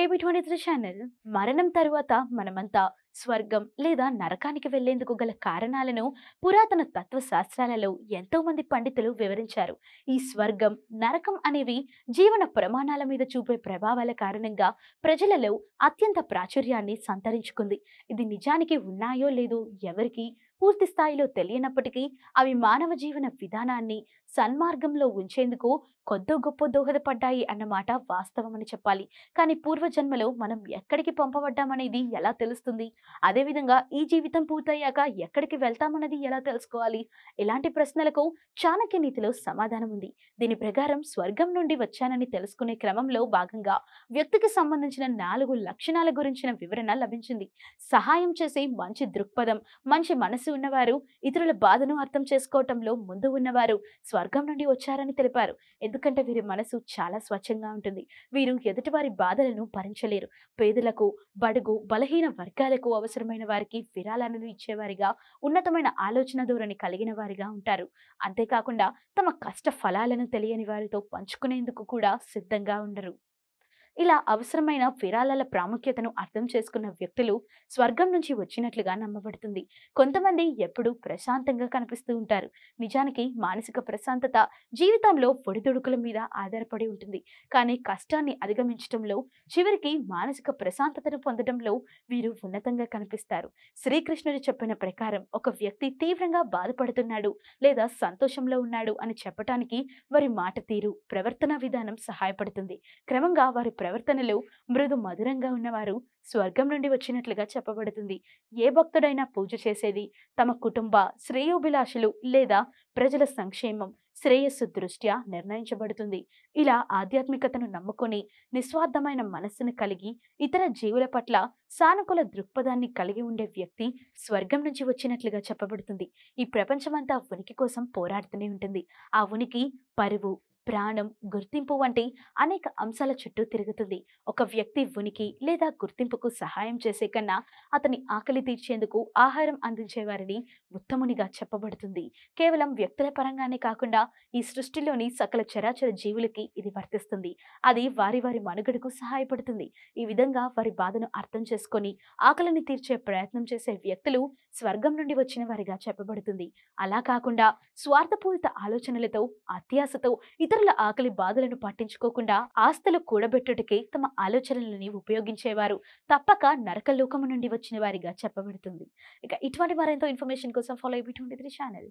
ఏబీ23 channel. మరణం తరువాత మనమంతా స్వర్గం లేదా నరకానికి వెళ్లేందుకు గల కారణాలను పురాతన తత్వశాస్త్రాలలో ఎంతో మంది పండితులు వివరించారు. ఈ స్వర్గం, నరకం అనేవి జీవన ప్రమాణాల మీద చూపే ప్రభావాల కారణంగా ప్రజలలో అత్యంత ప్రాచుర్యాన్ని సంతరించుకుంది. ఇది నిజానికి ఉన్నాయో లేదో ఎవరికి పూర్తి స్థాయిలో తెలియనప్పటికీ అవి మానవ జీవన విధానాన్ని సన్మార్గంలో ఉంచేందుకు కొద్దో గొప్ప దోహదపడ్డాయి అన్నమాట వాస్తవమని చెప్పాలి. కానీ పూర్వజన్మలో మనం ఎక్కడికి పంపబడ్డామనేది ఎలా తెలుస్తుంది? అదేవిధంగా ఈ జీవితం పూర్తయ్యాక ఎక్కడికి వెళ్తామన్నది ఎలా తెలుసుకోవాలి? ఇలాంటి ప్రశ్నలకు చాణక్య నీతిలో సమాధానం ఉంది. దీని ప్రకారం స్వర్గం నుండి వచ్చానని తెలుసుకునే క్రమంలో భాగంగా వ్యక్తికి సంబంధించిన 4 లక్షణాల గురించిన వివరణ లభించింది. సహాయం చేసే మంచి దృక్పథం, మంచి మనసు ఉన్నవారు, ఇతరుల బాధను అర్థం చేసుకోవటంలో ముందు ఉన్నవారు స్వర్గం నుండి వచ్చారని తెలిపారు. ఎందుకంటే వీరి మనసు చాలా స్వచ్ఛంగా ఉంటుంది. వీరు ఎదుటివారి బాధలను భరించలేరు. పేదలకు, బడుగు, బలహీన వర్గాలకు అవసరమైన వారికి విరాళాలను ఇచ్చేవారిగా, ఉన్నతమైన ఆలోచన ధోరణి కలిగిన వారిగా ఉంటారు. అంతేకాకుండా తమ కష్ట ఫలాలను తెలియని వారితో పంచుకునేందుకు కూడా సిద్ధంగా ఉండరు. ఇలా అవసరమైన విరాళాల ప్రాముఖ్యతను అర్థం చేసుకున్న వ్యక్తులు స్వర్గం నుంచి వచ్చినట్లుగా నమ్మబడుతుంది. కొంతమంది ఎప్పుడూ ప్రశాంతంగా కనిపిస్తూ ఉంటారు. నిజానికి మానసిక ప్రశాంతత జీవితంలో ఒడిదుడుకుల మీద ఆధారపడి ఉంటుంది. కానీ కష్టాన్ని అధిగమించడంలో, చివరికి మానసిక ప్రశాంతతను పొందడంలో వీరు ఉన్నతంగా కనిపిస్తారు. శ్రీకృష్ణుడు చెప్పిన ప్రకారం ఒక వ్యక్తి తీవ్రంగా బాధపడుతున్నాడు లేదా సంతోషంలో ఉన్నాడు అని చెప్పటానికి వారి మాట తీరు, ప్రవర్తన విధానం సహాయపడుతుంది. క్రమంగా వారి ప్రవర్తనలో మృదు మధురంగా ఉన్నవారు స్వర్గం నుండి వచ్చినట్లుగా చెప్పబడుతుంది. ఏ భక్తుడైనా పూజ చేసేది తమ కుటుంబ శ్రేయోభిలాషులు లేదా ప్రజల సంక్షేమం, శ్రేయస్సు దృష్ట్యా నిర్ణయించబడుతుంది. ఇలా ఆధ్యాత్మికతను నమ్ముకొని నిస్వార్థమైన మనస్సును కలిగి ఇతర జీవుల పట్ల సానుకూల దృక్పథాన్ని కలిగి ఉండే వ్యక్తి స్వర్గం నుంచి వచ్చినట్లుగా చెప్పబడుతుంది. ఈ ప్రపంచమంతా ఉనికి కోసం పోరాడుతూనే ఉంటుంది. ఆ ఉనికి పరువు, ప్రాణం, గుర్తింపు వంటి అనేక అంశాల చుట్టూ తిరుగుతుంది. ఒక వ్యక్తి ఉనికి లేదా గుర్తింపుకు సహాయం చేసే కన్నా అతని ఆకలి తీర్చేందుకు ఆహారం అందించే వారిని ఉత్తమునిగా చెప్పబడుతుంది. కేవలం వ్యక్తుల పరంగానే కాకుండా ఈ సృష్టిలోని సకల చరాచర జీవులకి ఇది వర్తిస్తుంది. అది వారి వారి మనుగడకు సహాయపడుతుంది. ఈ విధంగా వారి బాధను అర్థం చేసుకొని ఆకలిని తీర్చే ప్రయత్నం చేసే వ్యక్తులు స్వర్గం నుండి వచ్చిన వారిగా చెప్పబడుతుంది. అలా కాకుండా స్వార్థపూరిత ఆలోచనలతో, అత్యాశతో ఇతరుల ఆకలి బాధలను పట్టించుకోకుండా ఆస్తులు కూడబెట్టుటకే తమ ఆలోచనలని ఉపయోగించేవారు తప్పక నరకలోకము నుండి వచ్చిన వారిగా చెప్పబడుతుంది. ఇక ఇటువంటి మరెంతో ఇన్ఫర్మేషన్ కోసం ఫాలో ఏబీ23 ఛానల్.